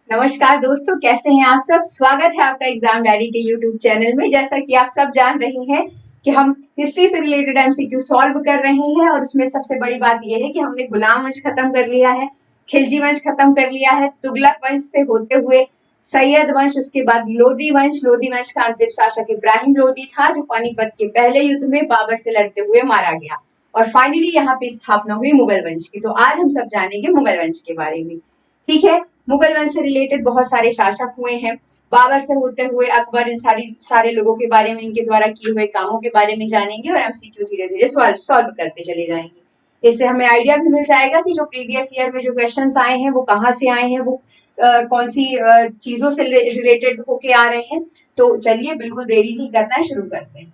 नमस्कार दोस्तों, कैसे हैं आप सब। स्वागत है आपका एग्जाम डायरी के यूट्यूब चैनल में। जैसा कि आप सब जान रहे हैं कि हम हिस्ट्री से रिलेटेड एमसीक्यू सॉल्व कर रहे हैं और उसमें सबसे बड़ी बात यह है कि हमने गुलाम वंश खत्म कर लिया है, खिलजी वंश खत्म कर लिया है, तुगलक वंश से होते हुए सैयद वंश, उसके बाद लोदी वंश। लोदी वंश का अंतिम शासक इब्राहिम लोदी था, जो पानीपत के पहले युद्ध में बाबर से लड़ते हुए मारा गया। और फाइनली यहाँ पे स्थापना हुई मुगल वंश की। तो आज हम सब जानेंगे मुगल वंश के बारे में। ठीक है, मुगल वंश से रिलेटेड बहुत सारे शासक हुए हैं। बाबर से होते हुए अकबर, इन सारे लोगों के बारे में, इनके द्वारा किए हुए कामों के बारे में जानेंगे और एमसीक्यू धीरे धीरे सॉल्व करते चले जाएंगे। इससे हमें आइडिया भी मिल जाएगा कि जो प्रीवियस ईयर में जो क्वेश्चंस आए हैं वो कहाँ से आए हैं, वो कौन सी चीजों से रिलेटेड होके आ रहे हैं। तो चलिए बिल्कुल देरी नहीं करना है, शुरू करते हैं।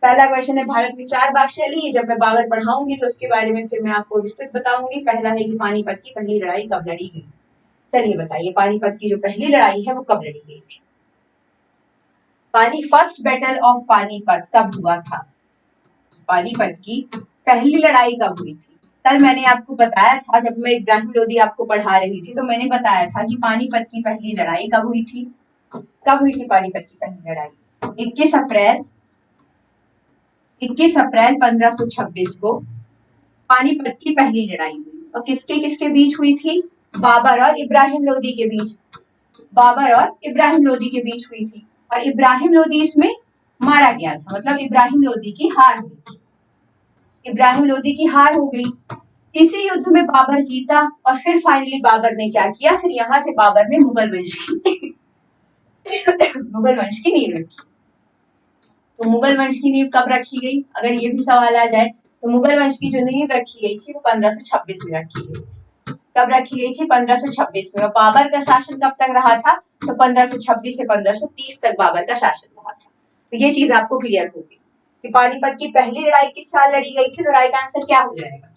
पहला क्वेश्चन है, भारत में 4 बादशाही। जब मैं बाबर पढ़ाऊंगी तो उसके बारे में फिर मैं आपको विस्तृत बताऊंगी। पहला है कि पानीपत की पहली लड़ाई कब लड़ी गई। चलिए बताइए, पानीपत की जो पहली लड़ाई है वो कब लड़ी गई थी। फर्स्ट बैटल ऑफ पानीपत कब हुआ था। पानीपत की पहली लड़ाई कब हुई थी। कल मैंने आपको बताया था, जब मैं इब्राहिम लोदी आपको पढ़ा रही थी तो मैंने बताया था कि पानीपत की पहली लड़ाई कब हुई थी। कब हुई थी पानीपत की पहली लड़ाई। 21 अप्रैल 1526 को पानीपत की पहली लड़ाई हुई। और किसके किसके बीच हुई थी। बाबर और इब्राहिम लोदी के बीच। बाबर और इब्राहिम लोदी के बीच हुई थी और इब्राहिम लोदी इसमें मारा गया था। मतलब इब्राहिम लोदी की हार हुई थी। इब्राहिम लोदी की हार हो गई। इसी युद्ध में बाबर जीता और फिर फाइनली बाबर ने क्या किया, फिर यहां से बाबर ने मुगल वंश की मुगल वंश की नींव रखी। तो मुगल वंश की नींव कब रखी गई, अगर ये भी सवाल आ जाए तो मुगल वंश की जो नींव रखी गई थी वो 1526 में रखी गई थी। कब रखी गई थी, 1526 में। और बाबर का शासन कब तक रहा था, तो 1526 से 1530 तक बाबर का शासन रहा था। तो ये चीज आपको क्लियर होगी कि पानीपत की पहली लड़ाई किस साल लड़ी गई थी। तो राइट आंसर क्या हो जाएगा,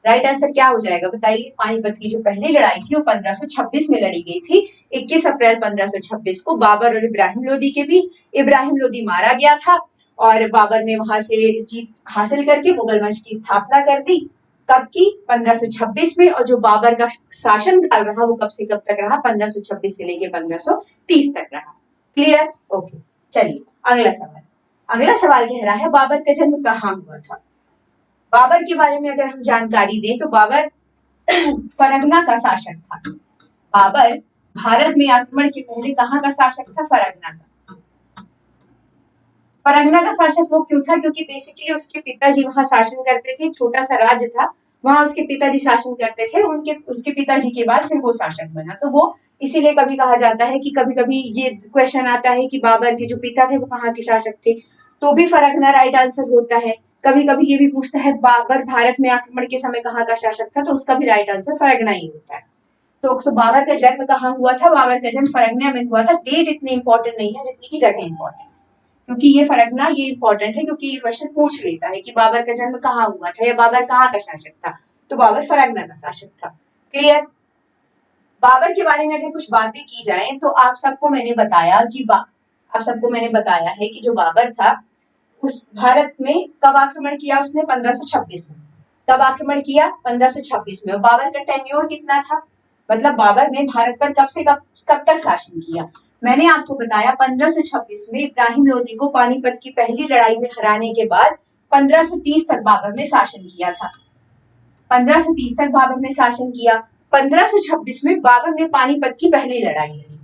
राइट आंसर क्या हो जाएगा बताइए। पानीपत की जो पहली लड़ाई थी वो 1526 में लड़ी गई थी। 21 अप्रैल 1526 को बाबर और इब्राहिम लोदी के बीच। इब्राहिम लोदी मारा गया था और बाबर ने वहां से जीत हासिल करके मुगल वंश की स्थापना कर दी। कब की, 1526 में। और जो बाबर का शासन काल रहा वो कब से कब तक रहा, 1526 से लेके 1530 तक रहा। Clear, okay. चलिए अगला सवाल। अगला सवाल कह रहा है, बाबर का जन्म कहाँ हुआ था। बाबर के बारे में अगर हम जानकारी दें तो बाबर फरगना का शासक था। बाबर भारत में आक्रमण के पहले कहाँ का शासक था, फरगना का। फरगना का शासक वो क्यों था, क्योंकि बेसिकली उसके पिताजी वहां शासन करते थे। छोटा सा राज्य था, वहां उसके पिताजी शासन करते थे। उसके पिताजी के बाद फिर वो शासक बना। तो वो इसीलिए कभी कहा जाता है कि कभी कभी ये क्वेश्चन आता है कि बाबर के जो पिता थे वो कहाँ के शासक थे, तो भी फरगना राइट आंसर होता है। कभी कभी ये भी पूछता है बाबर भारत में आक्रमण के समय कहाँ का शासक था, तो उसका भी राइट आंसर फरगना ही होता है। तो बाबर का जन्म कहाँ हुआ था, बाबर का जन्म फरगना में हुआ था। डेट इतनी इंपॉर्टेंट नहीं है जितनी की जगह इंपॉर्टेंट, क्योंकि ये फरगना ये इंपॉर्टेंट है, क्योंकि ये क्वेश्चन पूछ लेता है कि बाबर का जन्म कहाँ हुआ था या बाबर कहाँ का शासक था। तो बाबर फरगना का शासक था। क्लियर। बाबर के बारे में अगर कुछ बातें की जाए तो आप सबको मैंने बताया है कि जो बाबर था उस भारत में कब आक्रमण किया उसने, 1526 में। कब आक्रमण किया, 1526 में। और बाबर का टेन्योर कितना था, मतलब बाबर ने भारत पर कब तक शासन किया। मैंने आपको बताया 1526 में इब्राहिम लोदी को पानीपत की पहली लड़ाई में हराने के बाद 1530 तक बाबर ने शासन किया था। 1530 तक बाबर ने शासन किया। 1526 में बाबर ने पानीपत की पहली लड़ाई लड़ी।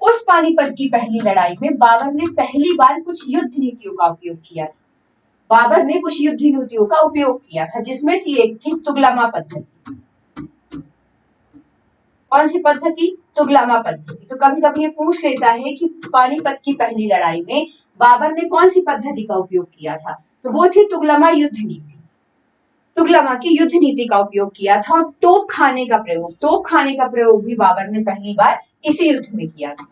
उस पानीपत की पहली लड़ाई में बाबर ने पहली बार कुछ युद्ध नीतियों का उपयोग किया था। बाबर ने कुछ युद्ध नीतियों का उपयोग किया था, जिसमें से एक थी तुगलमा पद्धति। कौन सी पद्धति, तुगलमा पद्धति। तो कभी कभी ये पूछ लेता है कि पानीपत की पहली लड़ाई में बाबर ने कौन सी पद्धति का उपयोग किया था, तो वो थी तुगलमा युद्ध नीति। तुगलमा की युद्ध नीति का उपयोग किया था। और तोप खाने का प्रयोग भी बाबर ने पहली बार इसी युद्ध में किया था।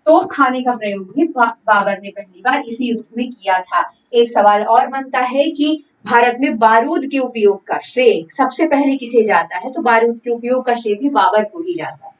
तोप खाने का प्रयोग भी बाबर ने पहली बार इसी युद्ध में किया था। एक सवाल और बनता है कि भारत में बारूद के उपयोग का श्रेय सबसे पहले किसे जाता है, तो बारूद के उपयोग का श्रेय भी बाबर को ही जाता है।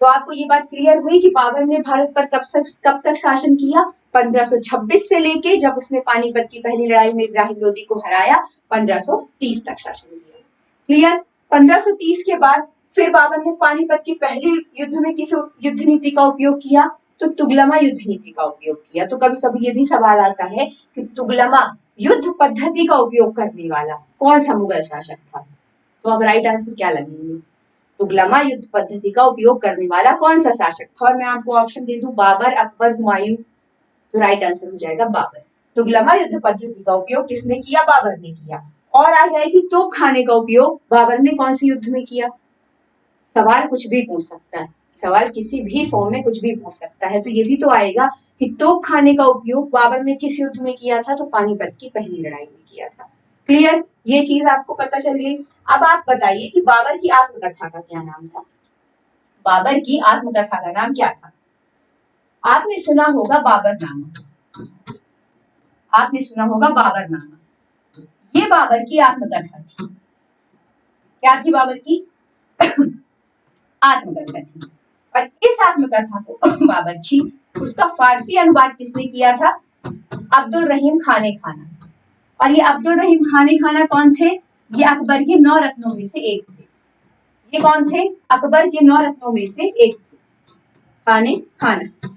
तो आपको ये बात क्लियर हुई कि बाबर ने भारत पर कब तक शासन किया, 1526 से लेके जब उसने पानीपत की पहली लड़ाई में इब्राहिम लोदी को हराया 1530 तक शासन किया। क्लियर। 1530 के बाद फिर बाबर ने पानीपत की पहली युद्ध में किस युद्ध नीति का उपयोग किया? तो तुगलमा युद्ध नीति का उपयोग किया। तो कभी कभी ये भी सवाल आता है कि तुगलमा युद्ध पद्धति का उपयोग करने वाला कौन सा मुगल शासक था? तो अब राइट आंसर क्या लगेंगे? तुगलमा युद्ध पद्धति का उपयोग करने वाला कौन सा शासक था? और मैं आपको ऑप्शन दे दूं, बाबर, अकबर, हुमायूं। तो राइट आंसर हो जाएगा बाबर। तुगलमा युद्ध पद्धति का उपयोग किसने किया? बाबर ने किया। और आ जाएगी तोप खाने का उपयोग बाबर ने कौन से युद्ध में किया? सवाल कुछ भी पूछ सकता है, सवाल किसी भी फॉर्म में कुछ भी पूछ सकता है, तो ये भी तो आएगा कि तोप खाने का उपयोग बाबर ने किस युद्ध में किया था? तो पानीपत की पहली लड़ाई में किया था। क्लियर, ये चीज आपको पता चल गई। अब आप बताइए कि बाबर की आत्मकथा का क्या नाम था? बाबर की आत्मकथा का नाम क्या था? आपने सुना होगा बाबरनामा, आपने सुना होगा बाबरनामा। ये बाबर की आत्मकथा थी। क्या थी बाबर की? आत्मकथा थी। और इस आत्मकथा को बाबर की उसका फारसी अनुवाद किसने किया था? अब्दुल रहीम खाने खाना। और ये अब्दुल रहीम खाने खाना कौन थे? ये अकबर के 9 रत्नों में से एक थे। ये कौन थे? अकबर के 9 रत्नों में से एक थे, खाने खाना।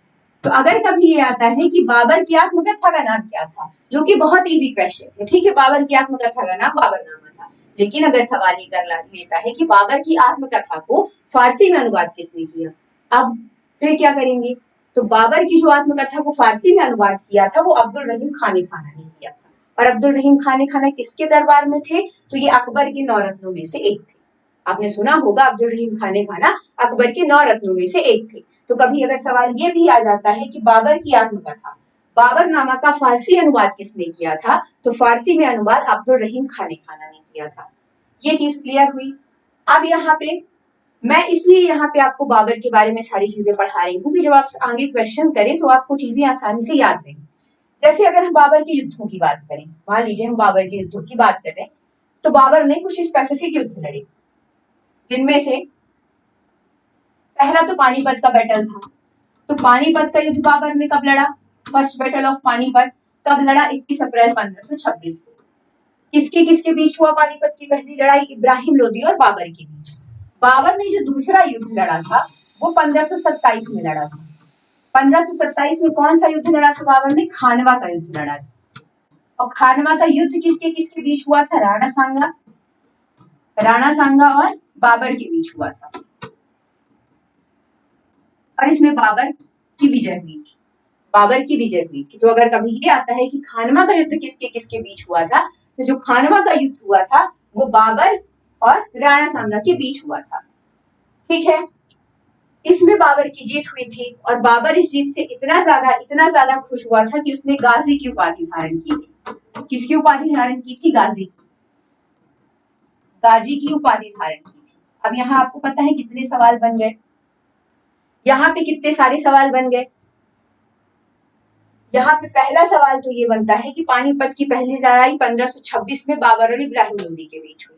तो अगर कभी ये आता है कि बाबर की आत्मकथा का नाम क्या था, जो कि बहुत इजी क्वेश्चन है, ठीक है, बाबर की आत्मकथा का नाम बाबरनामा था, लेकिन अगर सवाल ये कर लेता है कि बाबर की आत्मकथा को फारसी में अनुवाद किसने किया, अब फिर क्या करेंगे? तो बाबर की जो आत्मकथा को फारसी में अनुवाद किया था वो अब्दुल रहीम खाने खाना ने किया था। और अब्दुल रहीम खाने खाना किसके दरबार में थे? तो ये अकबर के 9 रत्नों में से एक थे। आपने सुना होगा अब्दुल रहीम खाने खाना अकबर के 9 रत्नों में से एक थे। तो कभी अगर सवाल ये भी आ जाता है कि बाबर की आत्मकथा बाबरनामा का फारसी अनुवाद किसने किया था, तो फारसी में अनुवाद अब्दुल रहीम खाने खाना ने किया था। ये चीज क्लियर हुई। अब यहाँ पे मैं इसलिए यहाँ पे आपको बाबर के बारे में सारी चीजें पढ़ा रही हूँ कि जब आप आगे क्वेश्चन करें तो आपको चीजें आसानी से याद रहें। जैसे अगर हम बाबर के युद्धों की बात करें, मान लीजिए हम बाबर के युद्धों की बात करें, तो बाबर ने कुछ स्पेसिफिक युद्ध लड़े, जिनमें से पहला तो पानीपत का बैटल था। तो पानीपत का युद्ध बाबर ने कब लड़ा? फर्स्ट बैटल ऑफ पानीपत कब लड़ा? 21 अप्रैल 1526 को। किसके किसके बीच हुआ पानीपत की पहली लड़ाई? इब्राहिम लोदी और बाबर के बीच। बाबर ने जो दूसरा युद्ध लड़ा था वो 1527 में लड़ा था। 1527 में कौन सा युद्ध लड़ा था बाबर ने? खानवा का युद्ध लड़ा था। और खानवा का युद्ध किसके किसके बीच हुआ था? राणा सांगा और बाबर के बीच हुआ था। और इसमें बाबर की विजय हुई थी, बाबर की विजय हुई थी। तो अगर कभी ये आता है कि खानवा का युद्ध किसके किसके बीच हुआ था, तो जो खानवा का युद्ध हुआ था वो बाबर और राणा सांगा के बीच हुआ था। ठीक है, इसमें बाबर की जीत हुई थी और बाबर इस जीत से इतना ज्यादा खुश हुआ था कि उसने गाजी की उपाधि धारण की थी। किसकी उपाधि धारण की थी? गाजी की उपाधि धारण की थी। अब यहाँ आपको पता है कितने सवाल बन गए? यहाँ पे कितने सारे सवाल बन गए? यहाँ पे पहला सवाल तो ये बनता है कि पानीपत की पहली लड़ाई 1526 में बाबर और इब्राहिम लोदी के बीच हुई।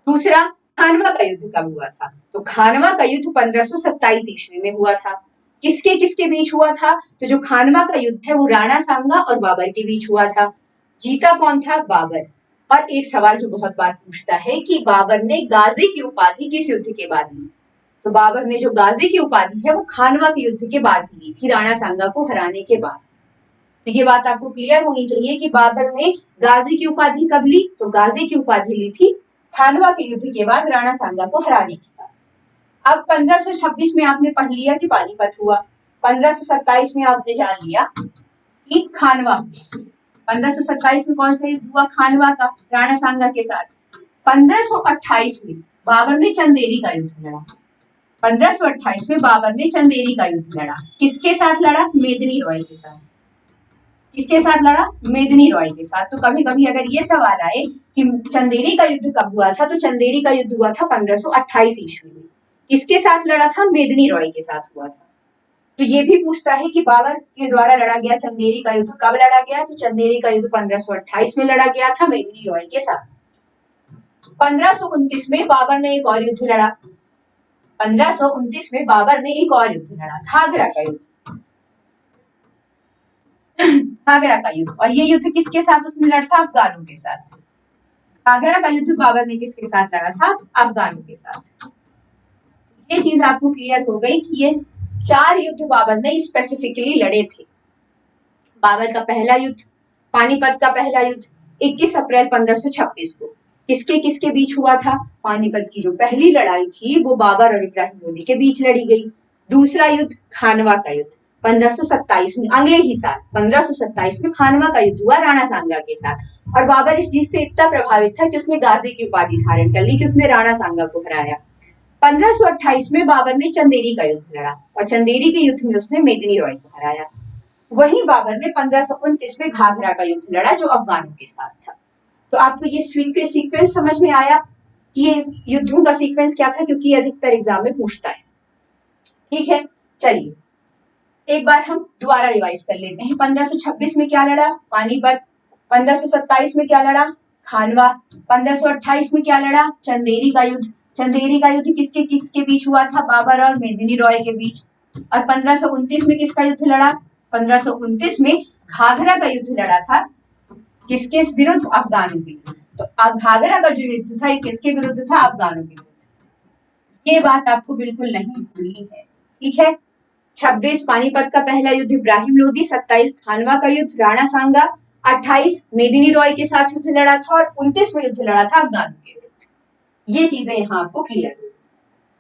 दूसरा, खानवा का युद्ध कब हुआ था? तो खानवा का युद्ध 1527 ईस्वी में हुआ था। किसके किसके बीच हुआ था? तो जो खानवा का युद्ध है वो राणा सांगा और बाबर के बीच हुआ था। जीता कौन था? बाबर। और एक सवाल जो बहुत बार पूछता है कि बाबर ने गाजी की उपाधि किस युद्ध के बाद ली? तो बाबर ने जो गाजी की उपाधि है वो खानवा के युद्ध के बाद ही ली थी, राणा सांगा को हराने के बाद। तो ये बात आपको क्लियर होनी चाहिए कि बाबर ने गाजी की उपाधि कब ली? तो गाजी की उपाधि ली थी खानवा के युद्ध के बाद, राणा सांगा को हराने के बाद। अब 1526 में आपने पढ़ लिया कि पानीपत हुआ, 1527 में आपने जान लिया कि खानवा। 1527 में कौन सा युद्ध हुआ? खानवा का, राणा सांगा के साथ। 1528 में बाबर ने चंदेरी का युद्ध लड़ा। 1528 में बाबर ने चंदेरी का युद्ध लड़ा। किसके साथ लड़ा? मेदिनी रॉय के साथ। किसके साथ लड़ा? मेदिनी रॉय के साथ। तो कभी कभी अगर ये सवाल आए कि चंदेरी का युद्ध कब हुआ था, तो चंदेरी का युद्ध हुआ था 1528 ईस्वी में। किसके साथ लड़ा था? मेदिनी रॉय के साथ हुआ था। तो ये भी पूछता है कि बाबर के द्वारा लड़ा गया चंदेरी का युद्ध कब लड़ा गया? तो चंदेरी का युद्ध 1528 में लड़ा गया था मेदिनी रॉय के साथ। 1529 में बाबर ने एक और युद्ध लड़ा। 1529 में बाबर ने एक और युद्ध लड़ा, घाघरा का युद्ध। घाघरा का युद्ध, और ये युद्ध किसके साथ उसने लड़ा था? अफगानों के साथ। घाघरा का युद्ध बाबर ने किसके साथ लड़ा था? अफगानों के साथ। ये चीज आपको क्लियर हो गई कि ये 4 युद्ध बाबर ने स्पेसिफिकली लड़े थे। बाबर का पहला युद्ध, पानीपत का पहला युद्ध 21 अप्रैल 1526 को किसके किसके बीच हुआ था? पानीपत की जो पहली लड़ाई थी वो बाबर और इब्राहिम लोदी के बीच लड़ी गई। दूसरा युद्ध खानवा का युद्ध 1527 में, अगले ही साल 1527 में खानवा का युद्ध हुआ राणा सांगा के साथ, और बाबर इस जीत से इतना प्रभावित था कि उसने गाजी की उपाधि धारण कर ली, कि उसने राणा सांगा को हराया। 1528 में बाबर ने चंदेरी का युद्ध लड़ा और चंदेरी के युद्ध में उसने मेदिनी रॉय को हराया। वहीं बाबर ने 1529 में घाघरा का युद्ध लड़ा जो अफगानों के साथ था। तो आपको ये सीक्वेंस समझ में आया कि ये युद्धों का सीक्वेंस क्या था, क्योंकि अधिकतर एग्जाम में पूछता है। ठीक है, चलिए एक बार हम दोबारा रिवाइज कर लेते हैं। 1526 में क्या लड़ा? पानीपत। 1527 में क्या लड़ा? खानवा। 1528 में क्या लड़ा? चंदेरी का युद्ध। चंदेरी का युद्ध किसके किसके बीच हुआ था? बाबर और मेदिनी रॉय के बीच। और 1529 में किसका युद्ध लड़ा? 1529 में घाघरा का युद्ध लड़ा था, किसके विरुद्ध? अफगानों के विरुद्ध। तो घाघरा का जो युद्ध था ये किसके विरुद्ध था? अफगानों के विरुद्ध। ये बात आपको बिल्कुल नहीं भूलनी है, ठीक है। 26 पानीपत का पहला युद्ध इब्राहिम लोदी, 27 खानवा का युद्ध राणा सांगा, 28 मेदिनी रॉय के साथ युद्ध लड़ा था और 29 में युद्ध लड़ा था अफगानों के विरुद्ध। ये चीजें यहाँ आपको क्लियर हो,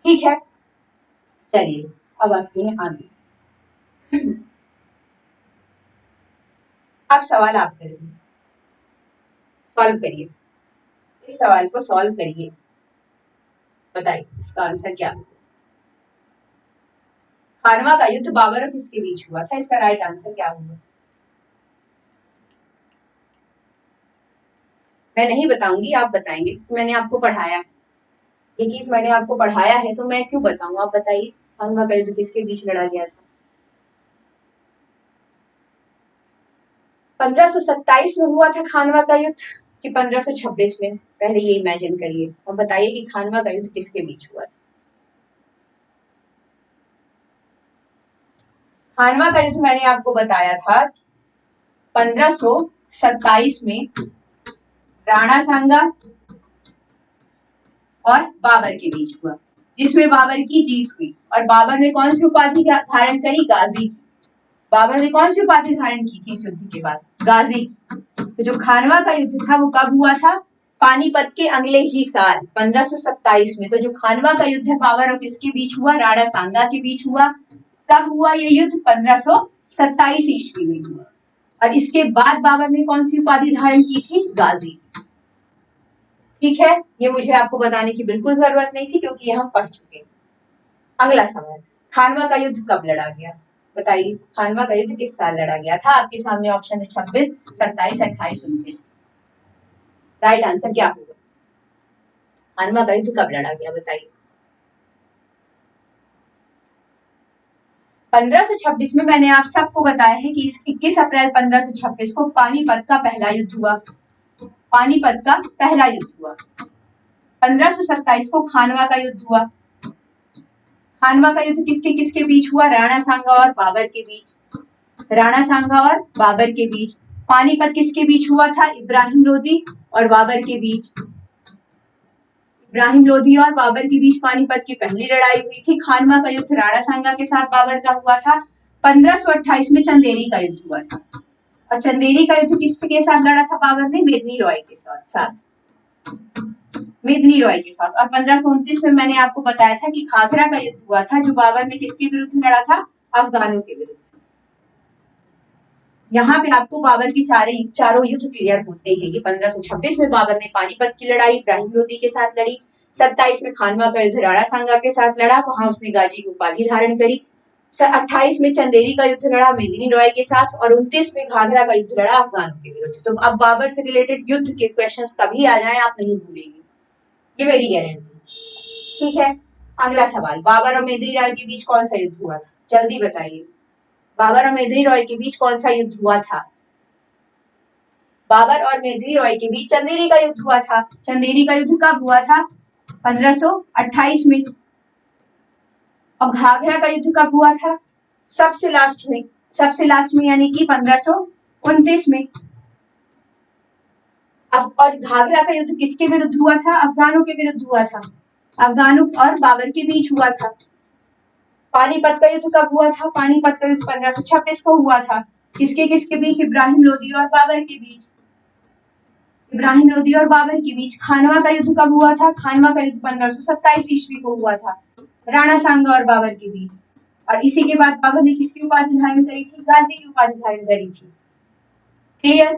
ठीक है। चलिए अब आते हैं आगे। अब सवाल आप करिए, सॉल्व करिए, इस सवाल को सॉल्व करिए, बताइए इसका आंसर क्या होगा। खानवा का युद्ध बाबर और किसके बीच हुआ था? इसका राइट आंसर क्या होगा? मैं नहीं बताऊंगी, आप बताएंगे, मैंने आपको पढ़ाया है, ये चीज मैंने आपको पढ़ाया है तो मैं क्यों बताऊं, आप बताइए खानवा का युद्ध किसके बीच लड़ा गया था? 1527 में हुआ था खानवा का युद्ध कि 1526 में? पहले ये इमेजिन करिए और बताइए कि खानवा का युद्ध किसके बीच हुआ था। खानवा का युद्ध मैंने आपको बताया था 1527 में राणा सांगा और बाबर के बीच हुआ, जिसमें बाबर की जीत हुई। और बाबर ने कौन सी उपाधि धारण करी? गाजी। बाबर ने कौन सी उपाधि धारण की थी इस युद्ध के बाद? गाजी। तो जो खानवा का युद्ध था वो कब हुआ था? पानीपत के अगले ही साल 1527 में। तो जो खानवा का युद्ध है बाबर और किसके बीच हुआ? राणा सांगा के बीच हुआ। कब हुआ ये युद्ध? 1527 ईस्वी में हुआ। और इसके बाद बाबर ने कौन सी उपाधि धारण की थी? गाजी। ठीक है, ये मुझे आपको बताने की बिल्कुल जरूरत नहीं थी क्योंकि ये हम पढ़ चुके हैं। अगला सवाल, खानवा का युद्ध कब लड़ा गया? बताइए खानवा का युद्ध किस साल लड़ा गया था? आपके सामने ऑप्शन है 26, 27, 28, 29। राइट आंसर क्या होगा? खानवा का युद्ध कब लड़ा गया बताइए। 1526 में मैंने आप सबको बताया है कि 21 अप्रैल 1526 को पानीपत का पहला युद्ध हुआ। पानीपत का पहला युद्ध हुआ। 1527 को खानवा का युद्ध हुआ। खानवा का युद्ध किसके किसके बीच हुआ? राणा सांगा और बाबर के बीच। राणा सांगा और बाबर के बीच। पानीपत किसके बीच हुआ था? इब्राहिम लोदी और बाबर के बीच। इब्राहिम लोदी और बाबर के बीच पानीपत की पहली लड़ाई हुई थी। खानवा का युद्ध राणा सांगा के साथ बाबर का हुआ था। 1528 में चंदेरी का युद्ध हुआ था। और चंदेरी का युद्ध किसके साथ लड़ा था बाबर ने? मेदिनी रॉय के साथ, मेदिनी रॉय के साथ। और 1529 में मैंने आपको बताया था कि घाघरा का युद्ध हुआ था जो बाबर ने किसके विरुद्ध लड़ा था? अफगानों के विरुद्ध। यहाँ पे आपको बाबर की चारों युद्ध क्लियर होते हैं कि 1526 में बाबर ने पानीपत की लड़ाई इब्राहिम लोदी के साथ लड़ी। 27 में खानवा का युद्ध राणा सांगा के साथ लड़ा, वहां उसने गाजी की उपाधि धारण करी। 28 में चंदेरी का युद्ध लड़ा मेदिनी रॉय के साथ। और 29 में घाघरा का युद्ध लड़ा अफगानों के विरुद्ध। तो अब बाबर से रिलेटेड युद्ध के क्वेश्चंस कभी आ जाए आप नहीं भूलेंगे, ये मेरी गारंटी। ठीक है, अगला सवाल, बाबर और मेदिनी रॉय के बीच कौन सा युद्ध हुआ था? जल्दी बताइए, बाबर और मेदिनी रॉय के बीच कौन सा युद्ध हुआ था? बाबर और मेदिनी रॉय के बीच चंदेरी का युद्ध हुआ था। चंदेरी का युद्ध कब हुआ था? 1528 में। और घाघरा का युद्ध कब हुआ था? सबसे लास्ट में यानी कि 1529 में। और घाघरा का युद्ध किसके विरुद्ध हुआ था? अफगानों के विरुद्ध हुआ था। अफगानों और बाबर के बीच हुआ था। पानीपत का युद्ध कब हुआ था? पानीपत का युद्ध 1526 को हुआ था। किसके किसके बीच? इब्राहिम लोदी और बाबर के बीच। इब्राहिम लोदी और बाबर के बीच। खानवा का युद्ध कब हुआ था? खानवा का युद्ध 1527 ईस्वी को हुआ था, राणा सांगा और बाबर के बीच। और इसी के बाद बाबर ने किसकी उपाधि धारण करी थी? गाजी की उपाधि धारण करी थी। क्लियर?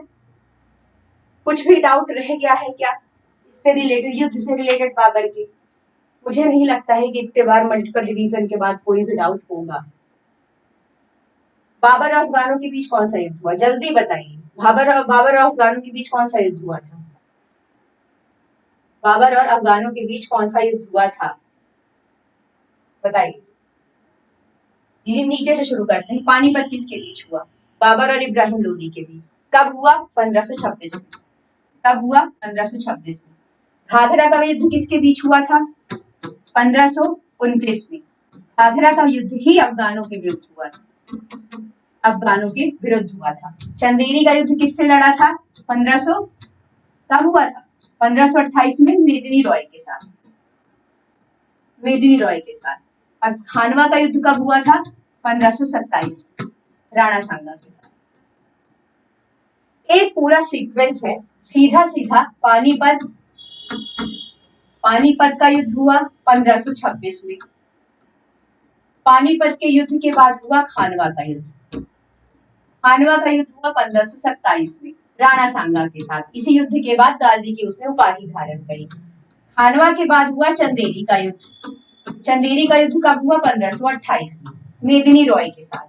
कुछ भी डाउट रह गया है क्या इससे रिलेटेड, युद्ध से रिलेटेड बाबर की? मुझे नहीं लगता है कि इतने बार मल्टीपल रिवीजन के बाद कोई भी डाउट होगा। बाबर और अफगानों के बीच कौन सा युद्ध हुआ? जल्दी बताइए। बाबर और अफगानों के बीच कौन सा युद्ध हुआ था? बाबर और अफगानों के बीच कौन सा युद्ध हुआ था? बताइए। ये नीचे से शुरू करते हैं। पानीपत किसके बीच हुआ? बाबर और इब्राहिम लोदी के बीच। कब हुआ? 1526 में। कब हुआ? 1526 में। घाघरा का युद्ध किसके बीच हुआ था? 1529 में। घाघरा का युद्ध ही अफगानों के विरुद्ध हुआ था। अफगानों के विरुद्ध हुआ था। चंदेरी का युद्ध किससे लड़ा था? 1500 कब हुआ था? 1528 में मेदिनी रॉय के साथ। मेदिनी रॉय के साथ। और खानवा का युद्ध कब हुआ था? 1527 राणा सांगा के साथ। एक पूरा सीक्वेंस है, सीधा सीधा। पानीपत का युद्ध हुआ 1526 में। पानीपत के युद्ध के बाद हुआ खानवा का युद्ध। खानवा का युद्ध हुआ 1527 में राणा सांगा के साथ। इसी युद्ध के बाद गाजी की उसने उपाधि धारण करी। खानवा के बाद हुआ चंदेरी का युद्ध। चंदेरी का युद्ध कब हुआ? 1528 में मेदिनी रॉय के साथ।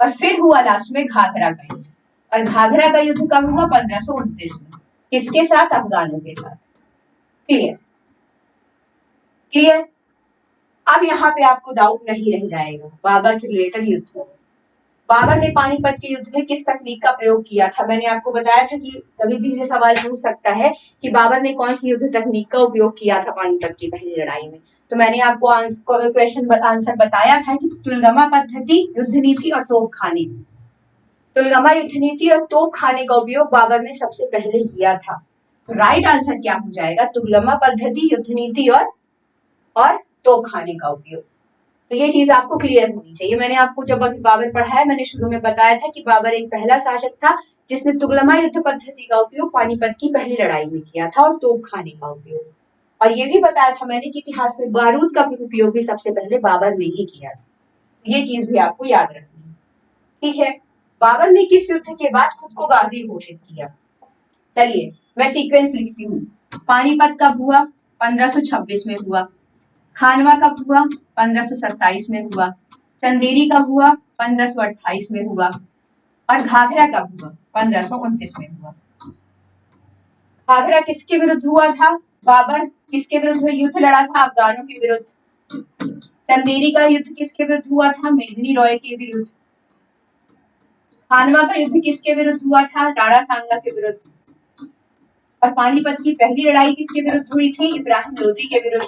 और फिर हुआ लास्ट में घाघरा का युद्ध। और घाघरा का युद्ध कब हुआ? 1529 में। किसके साथ? अफगानों के साथ। क्लियर? क्लियर? अब यहाँ पे आपको डाउट नहीं रह जाएगा। बाबर से रिलेटेड युद्ध हो। बाबर ने पानीपत के युद्ध में किस तकनीक का प्रयोग किया था? मैंने आपको बताया था कि कभी भी ये सवाल पूछ सकता है कि बाबर ने कौन सी युद्ध तकनीक का उपयोग किया था पानीपत की पहली लड़ाई में। तो मैंने आपको क्वेश्चन आंसर बताया था कि तुलगमा पद्धति, युद्ध नीति और तोप खाने। तुलगमा युद्ध नीति और तोप खाने का उपयोग बाबर ने सबसे पहले किया था। तो राइट आंसर क्या हो जाएगा? तुलगमा पद्धति, युद्ध नीति और तोप खाने का उपयोग। तो ये चीज आपको क्लियर होनी चाहिए। मैंने आपको जब अभी बाबर पढ़ाया, मैंने शुरू में बताया था कि बाबर एक पहला शासक था जिसने तुगलमा युद्ध पद्धति का उपयोग पानीपत की पहली लड़ाई में किया था और तोप खाने का उपयोग। और ये भी बताया था मैंने कि इतिहास में बारूद का भी उपयोग भी सबसे पहले बाबर ने ही किया था। ये चीज भी आपको याद रखनी है। ठीक है। बाबर ने किस युद्ध के बाद खुद को गाजी घोषित किया? चलिए मैं सीक्वेंस लिखती हूँ। पानीपत कब हुआ? 1526 में हुआ। खानवा कब हुआ? 1527 में हुआ। चंदेरी कब हुआ? 1528 में हुआ। और घाघरा कब हुआ? 1529 में हुआ। घाघरा किसके विरुद्ध हुआ था? बाबर किसके विरुद्ध युद्ध लड़ा था? अफगानों के विरुद्ध। चंदेरी का युद्ध किसके विरुद्ध हुआ था? मेदिनी रॉय के विरुद्ध। खानवा का युद्ध किसके विरुद्ध हुआ था? राणा सांगा के विरुद्ध। और पानीपत की पहली लड़ाई किसके विरुद्ध हुई थी? इब्राहिम लोदी के विरुद्ध।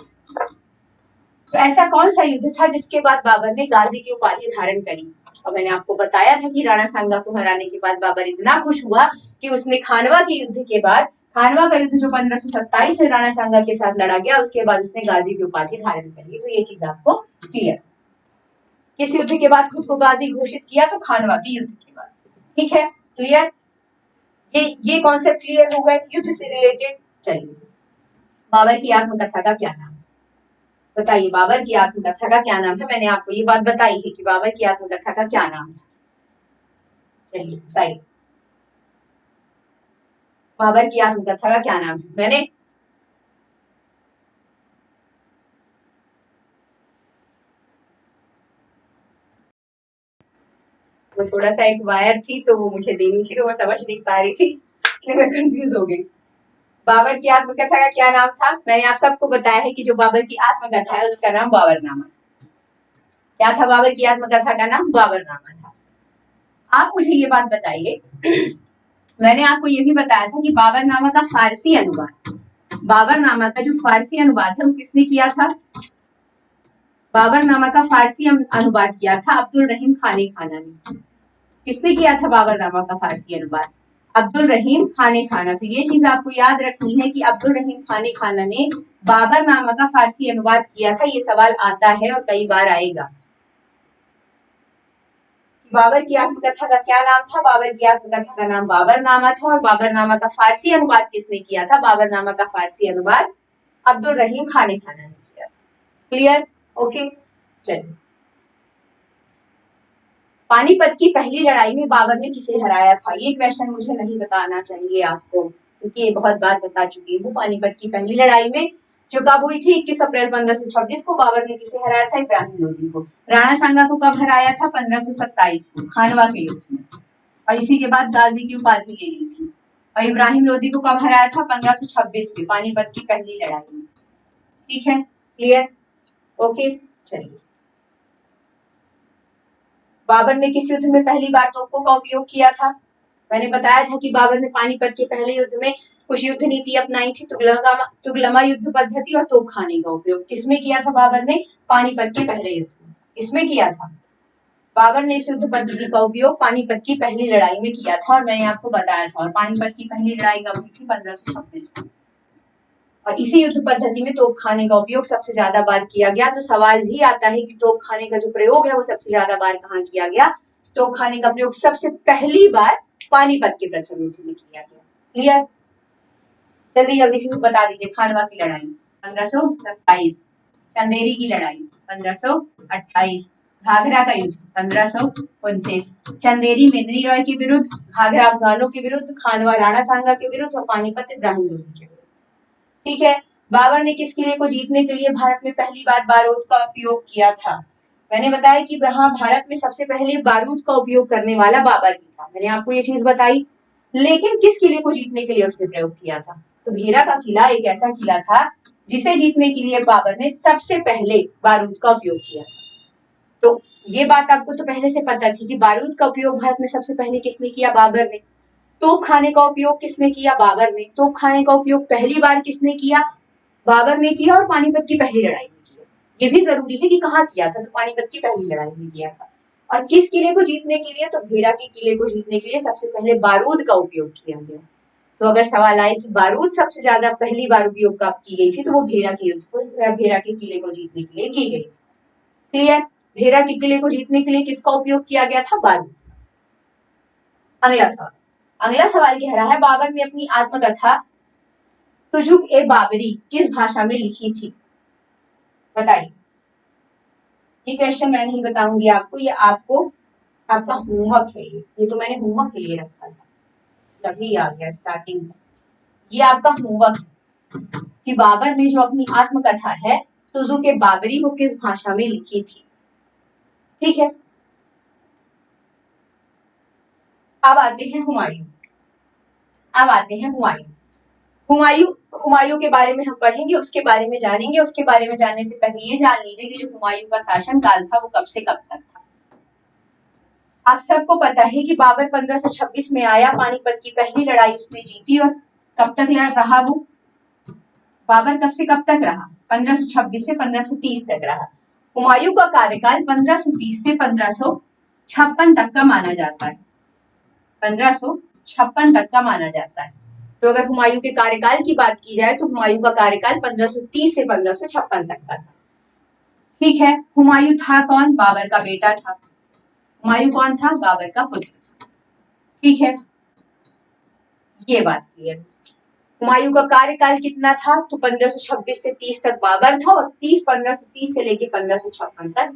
तो ऐसा कौन सा युद्ध था जिसके बाद बाबर ने गाजी की उपाधि धारण करी? और मैंने आपको बताया था कि राणा सांगा को हराने के बाद बाबर इतना खुश हुआ कि उसने खानवा के युद्ध के बाद, खानवा का युद्ध जो 1527 में राणा सांगा के साथ लड़ा गया, उसके बाद उसने गाजी की उपाधि धारण करी। तो ये चीज आपको क्लियर। किस युद्ध के बाद खुद को गाजी घोषित किया? तो खानवा के युद्ध के बाद। ठीक है, क्लियर? ये कॉन्सेप्ट क्लियर हो गए युद्ध से रिलेटेड। चलिए, बाबर की आत्मकथा का क्या नाम? बताइए, बाबर की आत्मकथा का क्या नाम है? मैंने आपको ये बात बताई है कि बाबर की आत्मकथा का क्या नाम था। चलिए बताइए, बाबर की आत्मकथा का क्या नाम है? मैंने वो थोड़ा सा एक वायर थी तो वो मुझे देनी थी, तो मैं समझ नहीं पा रही थी, इसलिए मैं कंफ्यूज हो गई। बाबर की आत्मकथा का क्या नाम था? मैंने आप सबको बताया है कि जो बाबर की आत्मकथा है उसका नाम बाबरनामा। क्या था बाबर की आत्मकथा का नाम? बाबरनामा था। आप मुझे ये बात बताइए, मैंने आपको ये भी बताया था कि बाबरनामा का फारसी अनुवाद, बाबरनामा का जो फारसी अनुवाद है वो किसने किया था? बाबरनामा का फारसी अनुवाद किया था अब्दुल रहीम खाने खाना ने। किसने किया था बाबरनामा का फारसी अनुवाद? अब्दुल रहीम खाने खाना। तो ये चीज आपको याद रखनी है कि अब्दुल रहीम खाने खाना ने बाबर नामा का फारसी अनुवाद किया था। ये सवाल आता है और कई बार आएगा। बाबर की आत्मकथा का क्या नाम था? बाबर की आत्मकथा का नाम बाबरनामा था। और बाबरनामा का फारसी अनुवाद किसने किया था? बाबरनामा का फारसी अनुवाद अब्दुल रहीम खाने खाना ने किया। क्लियर? ओके, चलिए। पानीपत की पहली लड़ाई में बाबर ने किसे हराया था? ये क्वेश्चन मुझे नहीं बताना चाहिए आपको, क्योंकि ये बहुत बार बता चुकी हूँ। पानीपत की पहली लड़ाई में जो कब हुई थी? 21 अप्रैल 1526 को बाबर ने किसे हराया था? इब्राहिम लोदी को। राणा सांगा को कब हराया था? 1527 को, खानवा के युद्ध में। और इसी के बाद गाजी की उपाधि ले ली थी। और इब्राहिम लोदी को कब हराया था? 1526 में, पानीपत की पहली लड़ाई में। ठीक है, क्लियर? ओके, चलिए। बाबर ने किस युद्ध में पहली बार तोपों का उपयोग किया था? मैंने बताया था कि बाबर ने पानीपत के पहले युद्ध में कुछ युद्ध नीति अपनाई थी, तुगलमा युद्ध पद्धति और तोप खाने का उपयोग। किसमें किया था बाबर ने? पानीपत के पहले युद्ध में। इसमें किया था बाबर ने इस युद्ध पद्धति का उपयोग पानीपत की पहली लड़ाई में किया था, और मैंने आपको बताया था। और पानीपत की पहली लड़ाई कब हुई थी? 1526 में। और इसी युद्ध पद्धति में तोप खाने का उपयोग सबसे ज्यादा बार किया गया। तो सवाल भी आता है कि तोप खाने का जो प्रयोग है वो सबसे ज्यादा बार कहाँ किया गया? तोप खाने का प्रयोग सबसे पहली बार पानीपत के प्रथम युद्ध में किया गया। क्लियर? जल्दी जल्दी से बता दीजिए। खानवा की लड़ाई 1527, चंदेरी की लड़ाई 1528, घाघरा का युद्ध 1529, चंदेरी मेदिनी रॉय के विरुद्ध, घाघरा अफगानों के विरुद्ध, खानवा राणा सांगा के विरुद्ध और पानीपत इब्राहिम लोदी के विरुद्ध। ठीक है। बाबर ने किस किले को जीतने के लिए भारत में पहली बार बारूद का उपयोग किया था? मैंने बताया कि वहां भारत में सबसे पहले बारूद का उपयोग करने वाला बाबर ही था। मैंने आपको ये चीज बताई। लेकिन किस किले को जीतने के लिए उसने प्रयोग किया था? तो भेरा का किला एक ऐसा किला था जिसे जीतने के लिए बाबर ने सबसे पहले बारूद का उपयोग किया था। तो ये बात आपको तो पहले से पता थी कि बारूद का उपयोग भारत में सबसे पहले किसने किया? बाबर ने। तोप खाने का उपयोग किसने किया? बाबर ने। तोप खाने का उपयोग पहली बार किसने किया? बाबर ने किया। और पानीपत की पहली लड़ाई में किया। ये भी जरूरी है कि कहाँ किया था? तो पानीपत की पहली लड़ाई में किया था। और किस किले को जीतने के लिए? तो भेरा के किले को जीतने के लिए सबसे पहले बारूद का उपयोग किया गया। तो अगर सवाल आए कि बारूद सबसे ज्यादा पहली बार उपयोग कब की गई थी, तो वो भेरा के युद्ध को, भेरा के किले को जीतने के लिए की गई। क्लियर? भेरा के किले को जीतने के लिए किसका उपयोग किया गया था? बारूद। अगला सवाल कह रहा है, बाबर ने अपनी आत्मकथा तुजुक ए बाबरी किस भाषा में लिखी थी? बताइए। ये क्वेश्चन मैं नहीं बताऊंगी आपको, ये आपका होमवर्क है। ये तो मैंने होमवर्क के लिए रखा था, तभी आ गया स्टार्टिंग में। ये आपका होमवर्क है कि बाबर ने जो अपनी आत्मकथा है तुजुक ए बाबरी वो किस भाषा में लिखी थी। ठीक है। अब आते हैं हुमायूं। हुमायूं के बारे में हम पढ़ेंगे, उसके बारे में जानेंगे। उसके बारे में जानने से पहले ये जान लीजिए कि जो हुमायूं का शासन काल था वो कब से कब तक था। आप सबको पता है कि बाबर 1526 में आया, पानीपत की पहली लड़ाई उसने जीती। और कब तक लड़ रहा वो? बाबर कब से कब तक रहा? 1526 से 1530 तक रहा। हुमायूं का कार्यकाल 1530 से 1556 तक का माना जाता है। 1556 तक का माना जाता है। तो अगर हुमायूं के कार्यकाल की बात की जाए तो हुमायूं का कार्यकाल 1530 से 1556 तक का था। ठीक है। हुमायूं था कौन? बाबर का बेटा था। हुमायूं कौन था? बाबर का पुत्र था। ठीक है, ये बात क्लियर। हुमायूं का कार्यकाल कितना था? तो 1526 से 30 तक बाबर था, और 1530 से लेकर 1556 तक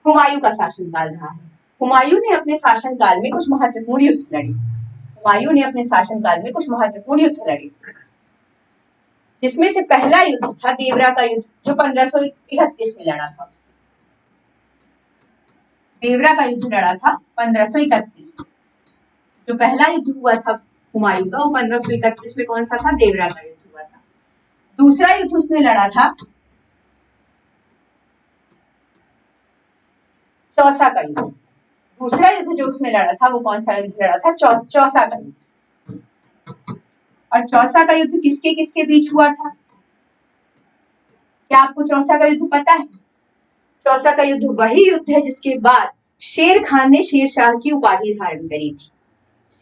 हुमायूं का शासनकाल रहा है। हुमायूं ने अपने शासनकाल में कुछ महत्वपूर्ण युद्ध लड़े। हुमायूं ने अपने शासनकाल में कुछ महत्वपूर्ण युद्ध लड़े, जिसमें से पहला युद्ध था देवरा का युद्ध, जो 1531 में लड़ा था उसने। देवरा का युद्ध लड़ा था 1531 में। जो पहला युद्ध हुआ था हुमायूं का, वो 1531 में कौन सा था? देवरा का युद्ध हुआ था। दूसरा युद्ध उसने लड़ा था चौसा का युद्ध। दूसरा युद्ध जो उसने लड़ा था वो कौन सा युद्ध लड़ा था? चौसा का युद्ध। और चौसा का युद्ध किसके किसके बीच हुआ था? क्या आपको चौसा का युद्ध पता है? चौसा का युद्ध वही युद्ध है जिसके बाद शेर खान ने शेरशाह की उपाधि धारण करी थी।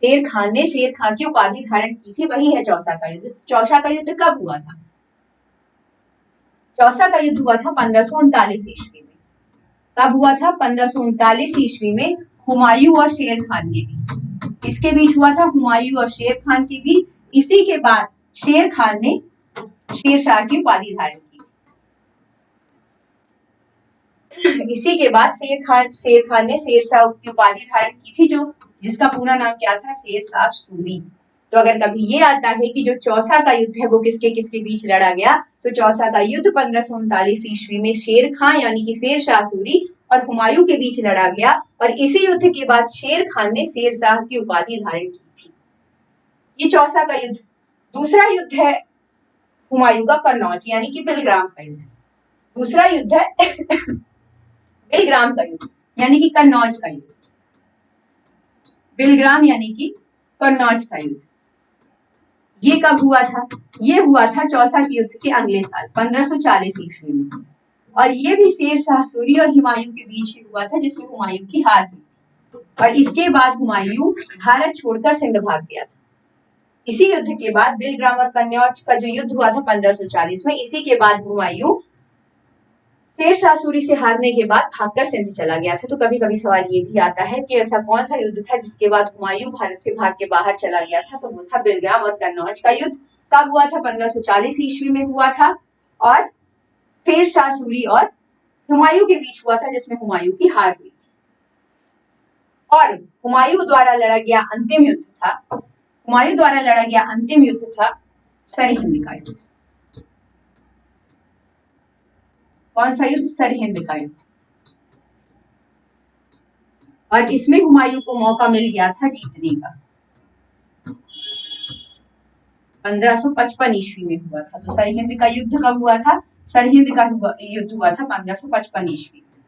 शेर खान ने शेर खां की उपाधि धारण की थी, वही है चौसा का युद्ध। चौसा का युद्ध कब हुआ था? चौसा का युद्ध हुआ था 1539 ईस्वी में। कब हुआ था? 1539 ईस्वी में हुमायूं और शेर खान के बीच। किसके बीच हुआ था? हुमायूं और शेर खान के बीच। इसी के बाद शेर खान ने शेरशाह की उपाधि धारण की। इसी के बाद शेर खान ने शेरशाह की उपाधि धारण की थी, जो जिसका पूरा नाम क्या था? शेरशाह सूरी। तो अगर कभी ये आता है कि जो चौसा का युद्ध है वो किसके किसके बीच लड़ा गया, तो चौसा का युद्ध 1539 ईस्वी में शेर खान यानी कि शेरशाह सूरी और हुमायूं के बीच लड़ा गया, और इसी युद्ध के बाद शेर खान ने शेरशाह की उपाधि धारण की थी। ये चौसा का युद्ध। दूसरा युद्ध है हुमायूं का कन्नौज यानी कि बिलग्राम का युद्ध। दूसरा युद्ध है बिलग्राम का युद्ध यानी कि कन्नौज का युद्ध। बिलग्राम यानी कि कन्नौज का युद्ध। ये कब हुआ था? ये हुआ था चौसा के युद्ध के अगले साल 1540 ईस्वी में, और ये भी शेरशाह सूरी और हुमायूं के बीच ही हुआ था, जिसमें हुमायूं की हार हुई थी। और इसके बाद हुमायूं भारत छोड़कर सिंध भाग गया था। इसी युद्ध के बाद बिलग्राम और कन्नौज का जो युद्ध हुआ था 1540 में, इसी के बाद हुमायूं शेरशाह सूरी से हारने के बाद भागकर सिंध चला गया था। तो कभी कभी सवाल ये भी आता है कि ऐसा कौन सा युद्ध था जिसके बाद हुमायूं भारत से भाग के बाहर चला गया था, तो वो था बिलग्राम और कन्नौज का युद्ध। कब हुआ था? 1540 ईस्वी में हुआ था, और शेरशाह सूरी और हुमायूं के बीच हुआ था, जिसमें हुमायूं की हार हुई थी। और हुमायूं द्वारा लड़ा गया अंतिम युद्ध था सरहिंद का युद्ध। कौन सा युद्ध? सरहिंद का युद्ध। और इसमें हुमायूं को मौका मिल गया था जीतने का। 1555 ईस्वी में हुआ था। तो सरहिंद का युद्ध कब हुआ था? सरहिंद का युद्ध हुआ था 1555 ईस्वी में।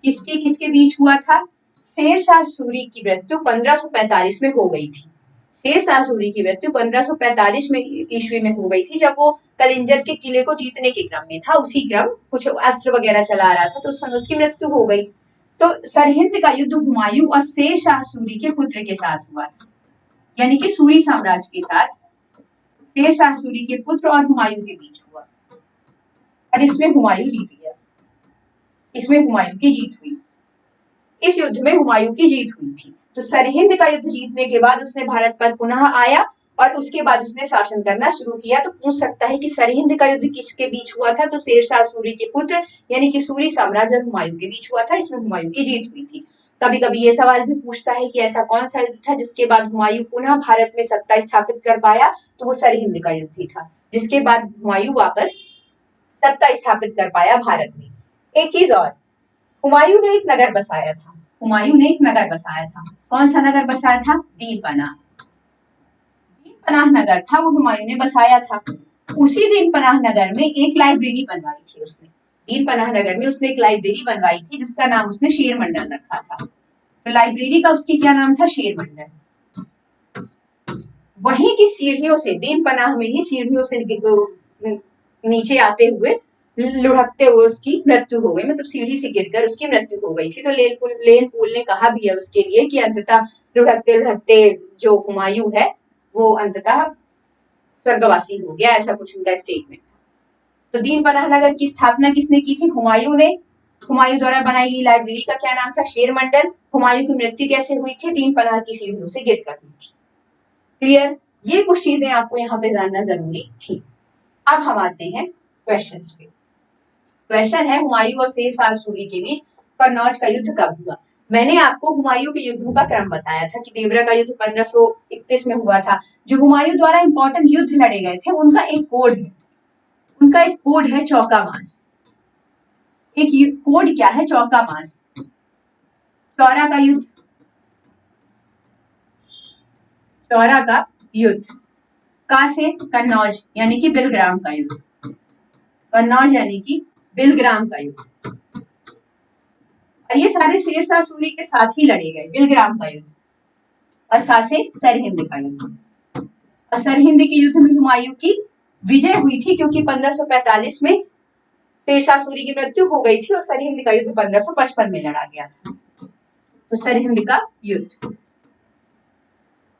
किसके किसके बीच हुआ था? शेरशाह सूरी की मृत्यु 1545 में हो गई थी। शेरशाह सूरी की मृत्यु 1545 में ईस्वी में हो गई थी, जब वो कलिंजर के किले को जीतने के क्रम में था। उसी क्रम कुछ अस्त्र वगैरह चला रहा था, तो उस समय उसकी मृत्यु हो गई। तो सरहिंद का युद्ध हुमायूं और शेरशाह सूरी के पुत्र के साथ हुआ था, यानी कि सूरी साम्राज्य के साथ शेरशाह सूरी के पुत्र और हुमायूं के बीच हुआ, और इसमें हुमायूं जीत गया। इसमें हुमायूं की जीत हुई। इस युद्ध में हुमायूं की जीत हुई थी। तो सरहिंद का युद्ध जीतने के बाद उसने भारत पर पुनः आया, और उसके बाद उसने शासन करना शुरू किया। तो पूछ सकता है कि सरहिंद का युद्ध किसके बीच हुआ था? तो शेरशाह सूरी के पुत्र यानी कि सूरी साम्राज्य और हुमायूं के बीच हुआ था। इसमें हुमायूं की जीत हुई थी। कभी कभी ये सवाल भी पूछता है कि ऐसा कौन सा युद्ध था जिसके बाद हुमायूं पुनः भारत में सत्ता स्थापित कर पाया? तो वो सरहिंद का युद्ध ही था, जिसके बाद हुमायूं वापस सत्ता स्थापित कर पाया भारत में। एक चीज और, हुमायूं ने एक नगर बसाया था। कौन सा नगर बसाया था? दीनपनाह नगर था, वो हुमायूं ने बसाया था। उसी दीनपनाह नगर में एक लाइब्रेरी बनवाई थी उसने। दीनपनाह नगर में उसने एक लाइब्रेरी बनवाई थी, जिसका नाम उसने शेर मंडल रखा था। तो लाइब्रेरी का उसकी क्या नाम था? शेर मंडल। वहीं की सीढ़ियों से, दीनपनाह में ही सीढ़ियों से नीचे आते हुए लुढ़कते हुए उसकी मृत्यु हो गई, मतलब सीढ़ी से गिरकर उसकी मृत्यु हो गई थी। तो लेन पूल ने कहा भी है उसके लिए कि अंततः लुढ़कते लुढ़कते जो हुमायूं है वो अंततः स्वर्गवासी हो गया, ऐसा कुछ उनका स्टेटमेंट था। तो दीनपनाह नगर की स्थापना किसने की थी? हुमायूं ने। हुमायूं द्वारा बनाई गई लाइब्रेरी का क्या नाम था? शेर मंडल। हुमायूं की मृत्यु कैसे हुई थी? दीनपनाह की सीढ़ियों से गिरकर हुई थी। क्लियर? ये कुछ चीजें आपको यहाँ पे जानना जरूरी थी। अब हम आते हैं क्वेश्चंस पे। क्वेश्चन है हुमायूं और शेरशाह सूरी के बीच कन्नौज का युद्ध कब हुआ? मैंने आपको हुमायूं के युद्धों का क्रम बताया था कि देवरा का युद्ध 1531 में हुआ था। जो हुमायूं द्वारा इंपॉर्टेंट युद्ध लड़े गए थे उनका एक कोड है चौकामास। एक कोड क्या है? चौकामास। चौरा का युद्ध का से कन्नौज यानी कि बिलग्राम का युद्ध। कन्नौज यानी कि बिलग्राम का युद्ध। और ये सारे शेरशाह सूरी के साथ ही लड़े गए। बिलग्राम का युद्ध और साथ से सरहिंद का युद्ध। और सरहिंद के युद्ध में हुमायूं की विजय हुई थी, क्योंकि 1545 में शेरशाह सूरी की मृत्यु हो गई थी और सरहिंद का युद्ध 1555 में लड़ा गया था। तो सरहिंद का युद्ध।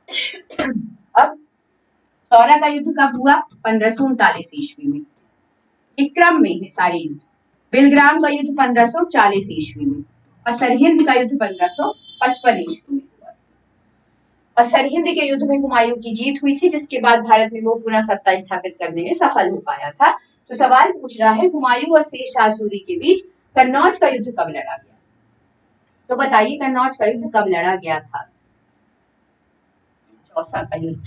अब चौरा का युद्ध कब हुआ? 1539 ईस्वी में। एक क्रम में है सारे युद्ध। बिलग्राम का युद्ध 1540 ईस्वी में और सरहिंद का युद्ध 1555 ईस्वी में हुआ। और सरहिंद के युद्ध में हुमायूं की जीत हुई थी, जिसके बाद भारत में वो पुनः सत्ता स्थापित करने में सफल हो पाया था। तो सवाल पूछ रहा है हुमायूं और शेर शाह सूरी के बीच कन्नौज का युद्ध कब लड़ा गया? तो बताइए कन्नौज का युद्ध कब लड़ा गया था? चौसा का युद्ध।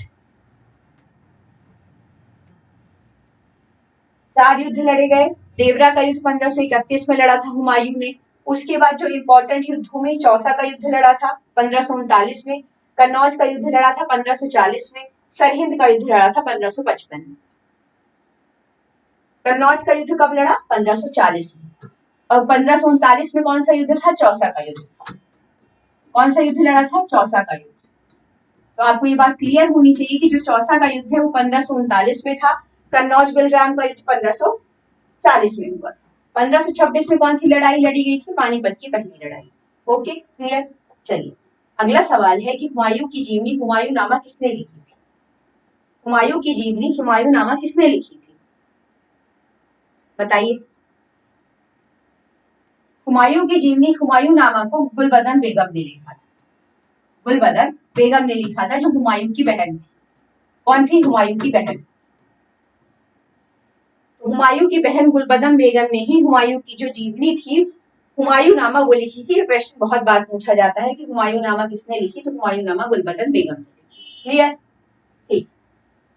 4 युद्ध लड़े गए। देवरा का युद्ध 1531 में लड़ा था हुमायूं ने। उसके बाद जो इंपॉर्टेंट युद्धों में चौसा का युद्ध लड़ा था 1539 में, कन्नौज का युद्ध लड़ा था 1540 में, सरहिंद का युद्ध लड़ा था 1555 में। कन्नौज का युद्ध कब लड़ा? 1540 में। और 1539 में कौन सा युद्ध था? चौसा का युद्ध था। कौन सा युद्ध लड़ा था? चौसा का युद्ध। तो आपको ये बात क्लियर होनी चाहिए कि जो चौसा का युद्ध है वो 1539 में था। कन्नौज बिलग्राम का युद्ध 1540 में हुआ। 1526 में कौन सी लड़ाई लड़ी गई थी? पानीपत की पहली लड़ाई। Okay clear. चलिए अगला सवाल है कि हुमायूं की जीवनी हुमायूंनामा किसने लिखी थी? हुमायूं की जीवनी हुमायूंनामा किसने लिखी थी? बताइए। हुमायूं की जीवनी हुमायूंनामा को गुलबदन बेगम ने लिखा था। गुलबदन बेगम ने लिखा था, जो हुमायूं की बहन थी। कौन थी? हुमायूं की बहन। हुमायूं की बहन गुलबदन बेगम ने ही हुमायूं की जो जीवनी थी हुमायूंनामा वो लिखी थी। प्रश्न बहुत बार पूछा जाता है कि हुमायूंनामा किसने लिखी? तो हुमायूंनामा गुलबदन बेगम ने लिखी। क्लियर? ठीक।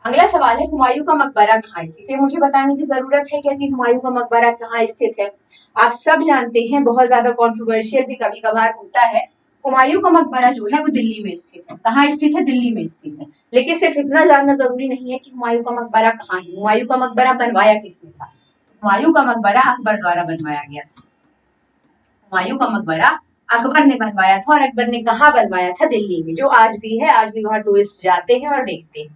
अगला सवाल है हुमायूं का मकबरा कहाँ स्थित है? मुझे बताने की जरूरत है क्या कि हुमायूं का मकबरा कहाँ स्थित है? आप सब जानते हैं, बहुत ज्यादा कॉन्ट्रोवर्शियल भी कभी कभार होता है। हुमायूं का मकबरा जो है वो दिल्ली में स्थित है। कहाँ स्थित है? दिल्ली में स्थित है। लेकिन सिर्फ इतना जानना जरूरी नहीं है कि हुमायूं का मकबरा कहाँ है। हुमायूं का मकबरा बनवाया किसने था? हुमायूं का मकबरा अकबर द्वारा बनवाया गया था। हुमायूं का मकबरा अकबर ने बनवाया था। और अकबर ने कहाँ बनवाया था? दिल्ली में, जो आज भी है। आज भी वहां टूरिस्ट जाते हैं और देखते हैं।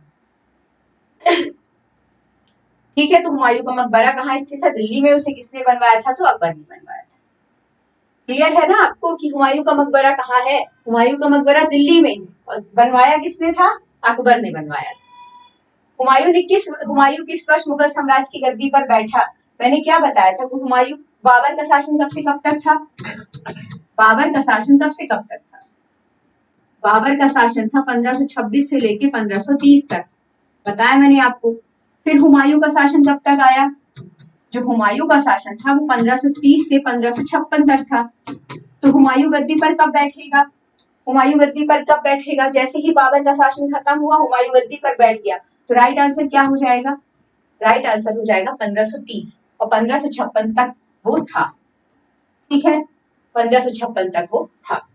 ठीक है, तो हुमायूं का मकबरा कहाँ स्थित था? दिल्ली में। उसे किसने बनवाया था? तो अकबर ने बनवाया था। क्लियर है ना आपको कि हुमायूं का मकबरा कहाँ है? हुमायूं का मकबरा दिल्ली में और बनवाया किसने था? अकबर ने बनवाया था। हुमायूं किस वर्ष मुगल साम्राज्य की गद्दी पर बैठा? मैंने क्या बताया था कि हुमायूं बाबर का शासन कब से कब तक था? बाबर का शासन कब से कब तक था? बाबर का शासन था 1526 से लेके 1530 तक, बताया मैंने आपको। फिर हुमायूं का शासन कब तक आया? जो हुमायूं का शासन था वो 1530 से 1556 तक था। तो हुमायूं गद्दी पर कब बैठेगा? हुमायूं गद्दी पर कब बैठेगा? जैसे ही बाबर का शासन खत्म हुआ, हुमायूं गद्दी पर बैठ गया। तो राइट आंसर क्या हो जाएगा? राइट आंसर हो जाएगा 1530 और 1556 तक वो था। ठीक है, 1556 तक वो था।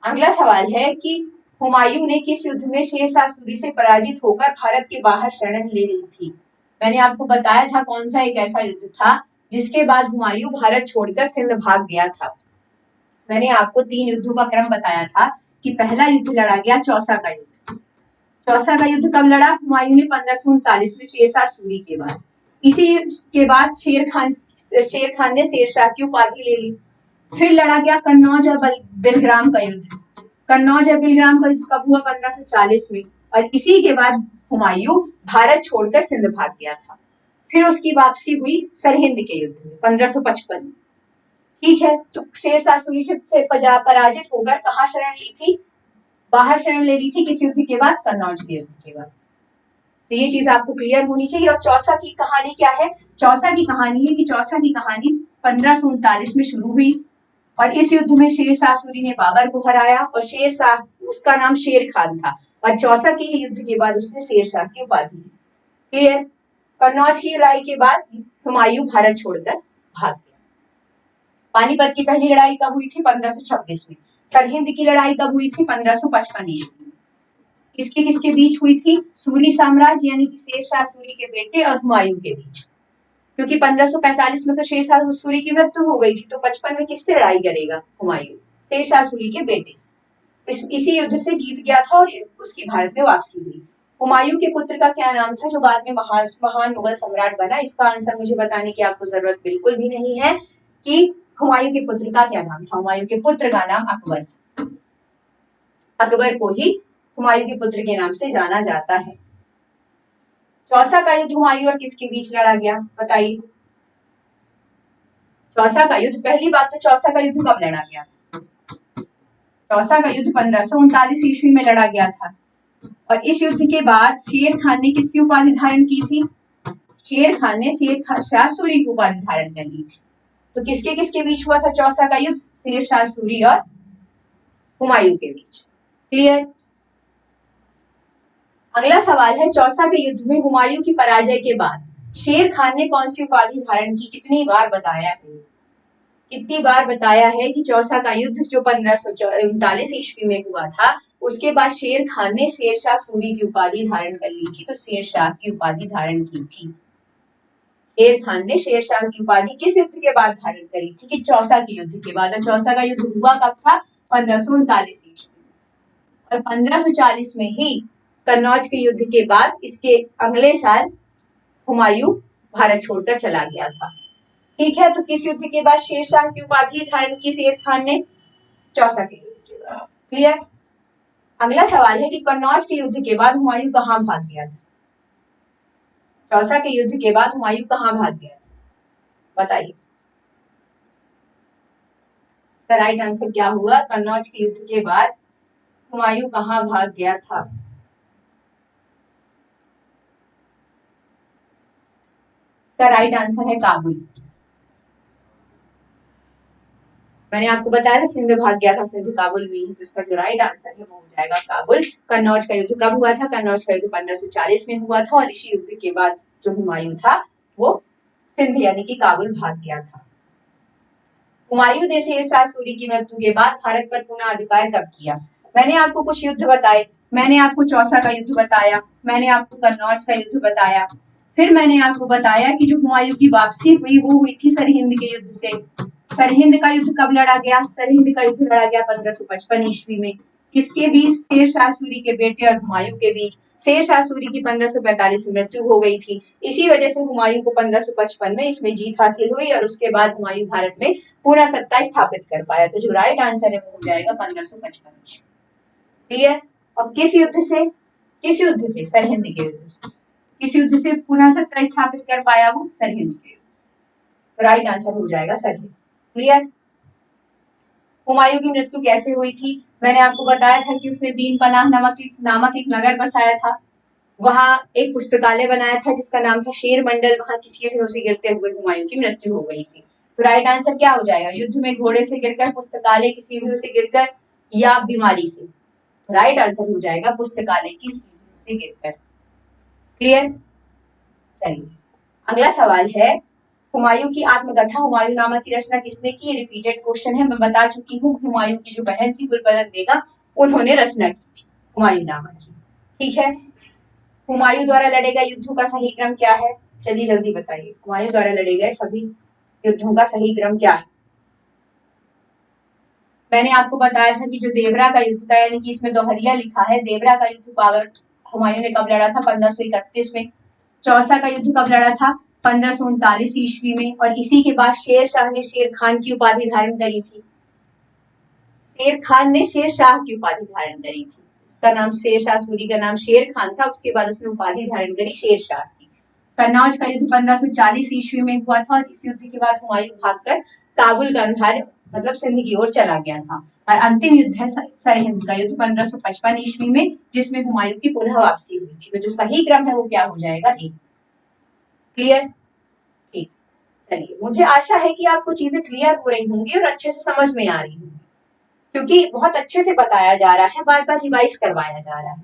अगला सवाल है कि हुमायूं ने किस युद्ध में शेर शाह सूरी से पराजित होकर भारत के बाहर शरण ले ली थी? मैंने आपको बताया था कौन सा एक ऐसा युद्ध था जिसके बाद हुमायूं भारत छोड़कर सिंध भाग गया था। मैंने आपको 3 युद्धों का क्रम बताया था कि पहला युद्ध लड़ा गया चौसा का युद्ध। चौसा का युद्ध कब लड़ा? हुमायूं ने 1539 में शेर शाह सूरी के बाद। इसी के बाद शेर खान ने शेर शाह की उपाधि ले ली। फिर लड़ा गया कन्नौज और बिलग्राम का युद्ध। कन्नौज और बिलग्राम का युद्ध कब हुआ? 1540 में। और इसी के बाद हुमायूं भारत छोड़कर सिंध भाग गया था। फिर उसकी वापसी हुई सरहिंद के युद्ध में 1555। ठीक है, तो शेर शाह सूरी से पराजित होकर कहाँ शरण ली थी? बाहर शरण ले ली थी। किस युद्ध के बाद? कन्नौज के युद्ध के बाद। तो ये चीज आपको क्लियर होनी चाहिए। और चौसा की कहानी क्या है? चौसा की कहानी है कि चौसा की कहानी 1539 में शुरू हुई और इस युद्ध में शेर शाह सूरी ने बाबर को हराया और शेर शाह, उसका नाम शेर खान था, और चौसा के ही युद्ध के बाद उसने शेर शाह की उपाधि ली। क्लियर? कन्नौज की लड़ाई के बाद हुमायूं भारत छोड़कर भाग गया। पानीपत की पहली लड़ाई कब हुई थी? 1526 में। सरहिंद की लड़ाई कब हुई थी? 1555 ईस्वी में। किसके किसके बीच हुई थी? सूरी साम्राज्य यानी कि शेर शाह सूरी के बेटे और हुमायूं के बीच। क्योंकि 1545 में तो शेर शाह सूरी की मृत्यु हो गई थी, तो 55 में किससे लड़ाई करेगा हुमायूं? शेर शाह सूरी के बेटे से। इसी युद्ध से जीत गया था और उसकी भारत में वापसी हुई। हुमायूं के पुत्र का क्या नाम था जो बाद में महान मुगल सम्राट बना? इसका आंसर मुझे बताने की आपको जरूरत बिल्कुल भी नहीं है कि हुमायूं के पुत्र का क्या नाम था। हुमायूं के पुत्र का नाम अकबर था। अकबर को ही हुमायूं के पुत्र के नाम से जाना जाता है। चौसा का युद्ध हुमायूं और किसके बीच लड़ा गया, बताइए। चौसा का युद्ध, पहली बात तो चौसा का युद्ध कब लड़ा गया था? चौसा का युद्ध 1539 ईस्वी में लड़ा गया था। और इस युद्ध के बाद शेर खान ने किसकी उपाधि धारण की थी? शेर खान ने शेर शाह सूरी की उपाधि धारण कर ली थी। तो किसके किसके बीच हुआ था चौसा का युद्ध? शेर शाह सूरी और हुमायूं के बीच। क्लियर। अगला सवाल है, चौसा के युद्ध में हुमायूं की पराजय के बाद शेर खान ने कौन सी उपाधि धारण की? कितनी बार बताया है, कितनी बार बताया है कि चौसा का युद्ध जो 1539 ईस्वी में हुआ था, उसके बाद शेर खान ने शेरशाह सूरी की उपाधि धारण कर ली थी। तो शेरशाह की उपाधि धारण की थी। शेर खान ने शेरशाह की उपाधि किस युद्ध के बाद धारण करी थी? कि चौसा के युद्ध के बाद। और चौसा का युद्ध हुआ कब था? 1539 ईस्वी में। और 1540 में ही कन्नौज के युद्ध के बाद इसके अगले साल हुमायूं भारत छोड़कर चला गया था। ठीक है, तो किस युद्ध के बाद शेरशाह की उपाधि धारण की शेर खान ने? चौसा के युद्ध के बाद। क्लियर। अगला सवाल है कि कन्नौज के युद्ध के बाद हुमायूं कहां भाग गया था? चौसा के युद्ध के बाद हुमायूं कहां भाग गया था, बताइए। इसका राइट आंसर क्या हुआ? कन्नौज के युद्ध के बाद हुमायूं कहां भाग गया था? इसका राइट आंसर है काबुल। मैंने आपको बताया था सिंध भाग गया था, सिंध काबुल में। तो इसका जो राइट आंसर है वो हो जाएगा काबुल। कन्नौज का युद्ध कब हुआ था? कन्नौज का युद्ध 1540 में हुआ था। और इसी युद्ध के बाद जो हुमायूं था वो सिंध यानी कि काबुल भाग गया था। हुमायूं ने शेरशाह सूरी की मृत्यु के बाद भारत पर पुनः अधिकार कब किया? मैंने आपको कुछ युद्ध बताए। मैंने आपको चौसा का युद्ध बताया, मैंने आपको कन्नौज का युद्ध बताया, फिर मैंने आपको बताया कि जो हुमायूं की वापसी हुई वो हुई थी सरहिंद के युद्ध से। सरहिंद का युद्ध कब लड़ा गया? सरहिंद का युद्ध लड़ा गया 1555 ईस्वी में। किसके बीच? शेरशाह सूरी के बेटे और हुमायूं के बीच। शेरशाह सूरी की 1545 में मृत्यु हो गई थी। इसी वजह से हुमायूं को 1555 में इसमें जीत हासिल हुई और उसके बाद हुमायूं भारत में पूरा सत्ता स्थापित कर पाया। तो जो राइट आंसर है वो हो जाएगा 1555। क्लियर। और किस युद्ध से? किस युद्ध से? सरहिंद के युद्ध से। किस युद्ध से पुनः सत्ता स्थापित कर पाया वो? सरहिंद के युद्ध। तो राइट आंसर हो जाएगा सरहिंद। क्लियर। हुमायूं की मृत्यु कैसे हुई थी? मैंने आपको बताया था कि उसने दीन पनाह नामक एक नगर बसाया था। वहां एक पुस्तकालय बनाया था जिसका नाम था शेर मंडल। वहां की सीढ़ियों से गिरते हुए हुमायूं की मृत्यु हो गई थी। तो राइट आंसर क्या हो जाएगा? युद्ध में घोड़े से गिरकर, पुस्तकालय की सीढ़ियों से गिरकर, या बीमारी से? राइट आंसर हो जाएगा पुस्तकालय की सीढ़ियों से गिरकर। क्लियर। चलिए अगला सवाल है, हुमायूं की आत्मकथा हुमायूंनामा की रचना किसने की? रिपीटेड क्वेश्चन है, मैं बता चुकी हूँ। हुमायूं की जो बहन थी गुलबदन बेगम, उन्होंने रचना की थी हुमायूंनामा की। ठीक है। हुमायूं द्वारा लड़े गए युद्धों का सही क्रम क्या है? चलिए जल्दी बताइए, हुमायूं द्वारा लड़े गए सभी युद्धों का सही क्रम क्या है? मैंने आपको बताया था कि जो देवरा का युद्ध था, यानी कि इसमें दोहरिया लिखा है, देवरा का युद्ध बाबर हुमायूं ने कब लड़ा था? 1531 में। चौसा का युद्ध कब लड़ा था? 1539 ईस्वी में। और इसी के बाद शेर शाह ने शेर खान की उपाधि धारण करी थी। शेर खान ने शेर शाह की उपाधि धारण करी थी। उसका नाम शेरशाह सूरी का नाम शेर खान था, उसके बाद उसने उपाधि धारण करी शेर शाह की। कन्नौज का युद्ध 1540 ईस्वी में हुआ था। और इस युद्ध के बाद हुमायूं भागकर काबुल गांधार मतलब सिंध की ओर चला गया था। और अंतिम युद्ध है सरहिंद का युद्ध 1555 ईस्वी में, जिसमें हुमायूं की पुनः वापसी हुई थी। तो जो सही क्रम है वो क्या हो जाएगा? ए। क्लियर। ठीक। चलिए मुझे आशा है कि आपको चीजें क्लियर हो रही होंगी और अच्छे से समझ में आ रही होंगी, क्योंकि बहुत अच्छे से बताया जा रहा है, बार बार रिवाइज करवाया जा रहा है।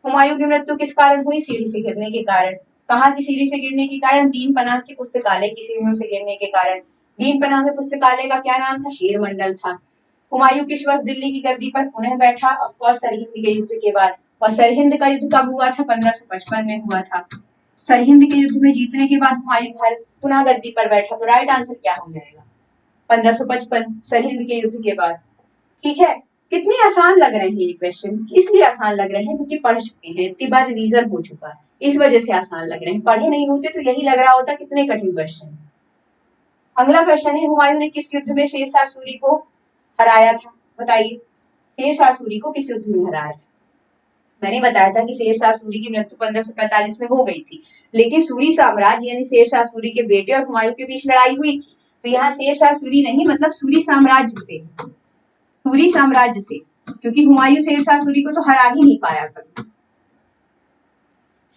हुमायूं की मृत्यु किस कारण हुई? सीढ़ी से गिरने के कारण। कहाँ की सीढ़ी से गिरने के कारण? दीन पनाह की पुस्तकालय की सीढ़ियों से गिरने के कारण। दीन पनाह में पुस्तकालय का क्या नाम था? शेर मंडल था। हुमायूं किस वर्ष दिल्ली की गद्दी पर पुनः बैठा? ऑफकोर्स सरहिंद के युद्ध के बाद। और सरहिंद का युद्ध कब हुआ था? 1555 में हुआ था। सरहिंद के युद्ध में जीतने के बाद हुमायूं भारत पुनः गद्दी पर बैठा। तो राइट आंसर क्या हो जाएगा? 1555, सरहिंद के युद्ध के बाद। ठीक है। कितने आसान लग रहे हैं ये क्वेश्चन? इसलिए आसान लग रहे हैं क्योंकि पढ़ चुके हैं, इतनी बार रिवीजन हो चुका है, इस वजह से आसान लग रहे हैं। पढ़े नहीं होते तो यही लग रहा होता कितने कठिन क्वेश्चन। अगला क्वेश्चन है, हुमायूं ने किस युद्ध में शेरशाह सूरी को हराया था? बताइए, शेरशाह सूरी को किस युद्ध में हराया था? मैंने बताया था कि शेरशाह सूरी की मृत्यु 1545 में हो गई थी, लेकिन सूरी साम्राज्य यानी शेरशाह सूरी के बेटे और हुमायूं के बीच लड़ाई हुई थी। तो यहाँ शेरशाह सूरी नहीं, मतलब सूरी साम्राज्य से, सूरी साम्राज्य से, क्योंकि हुमायूं शेरशाह सूरी को तो हरा ही नहीं पाया कभी।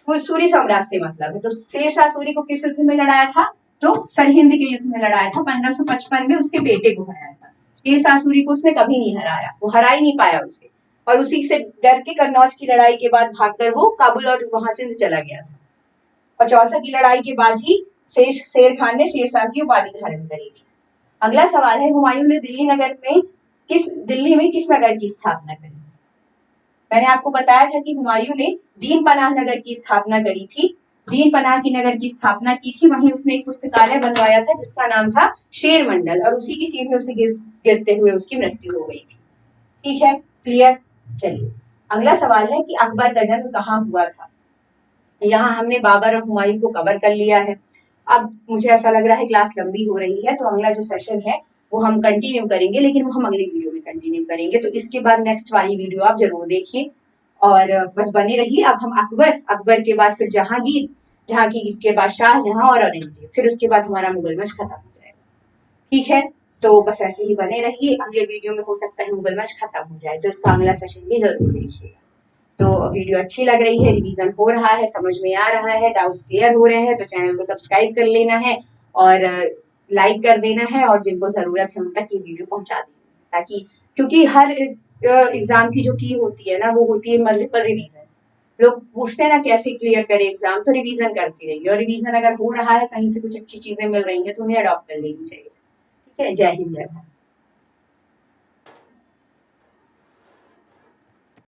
सूरी साम्राज्य से मतलब है। तो शेरशाह सूरी को किस युद्ध में लड़ाया था? तो सरहिंद के युद्ध में लड़ाया था। 1555 में उसके बेटे को हराया था। शेरशाह सूरी को उसने कभी नहीं हराया, वो हरा ही नहीं पाया उसे। और उसी से डर के कन्नौज की लड़ाई के बाद भागकर वो काबुल और वहां सिंध चला गया था। और चौसा की लड़ाई के बाद ही शेर खान ने शेरशाह की उपाधि धारण करी थी। अगला सवाल है, हुमायूं ने दिल्ली में किस नगर की स्थापना करी? मैंने आपको बताया था कि हुमायूं ने दीन पनाह नगर की स्थापना करी थी। दीन पनाह की नगर की स्थापना की थी। वहीं उसने एक पुस्तकालय बनवाया था जिसका नाम था शेर मंडल, और उसी की सीढ़ियों से गिरते हुए उसकी मृत्यु हो गई थी। ठीक है, क्लियर। चलिए अगला सवाल है कि अकबर का जन्म कहाँ हुआ था? यहाँ हमने बाबर और हुमायूं को कवर कर लिया है। अब मुझे ऐसा लग रहा है क्लास लंबी हो रही है, तो अगला जो सेशन है वो हम कंटिन्यू करेंगे, लेकिन वो हम अगली वीडियो में कंटिन्यू करेंगे। तो इसके बाद नेक्स्ट वाली वीडियो आप जरूर देखिए और बस बने रहिए। अब हम अकबर के बाद फिर जहांगीर, जहांगीर के बाद शाहजहां और औरंगजेब, फिर उसके बाद हमारा मुगल वंश खत्म हो जाएगा। ठीक है, तो बस ऐसे ही बने रहिए। अगले वीडियो में हो सकता है मुगल वंश खत्म हो जाए, तो इसका अगला सेशन भी जरूर देखिएगा। तो वीडियो अच्छी लग रही है, रिवीजन हो रहा है, समझ में आ रहा है, डाउट्स क्लियर हो रहे हैं, तो चैनल को सब्सक्राइब कर लेना है और लाइक कर देना है, और जिनको जरूरत है उन तक ये वीडियो पहुंचा देना, ताकि क्योंकि हर एग्जाम की जो की होती है ना, वो होती है मल्टीपल रिवीजन। लोग पूछते हैं ना कैसे क्लियर करें एग्जाम, तो रिवीजन करती रहिए, और रिवीजन अगर हो रहा है, कहीं से कुछ अच्छी चीजें मिल रही है, तो उन्हें अडॉप्ट कर लेनी चाहिए। ठीक है, जय हिंद, जय भारत।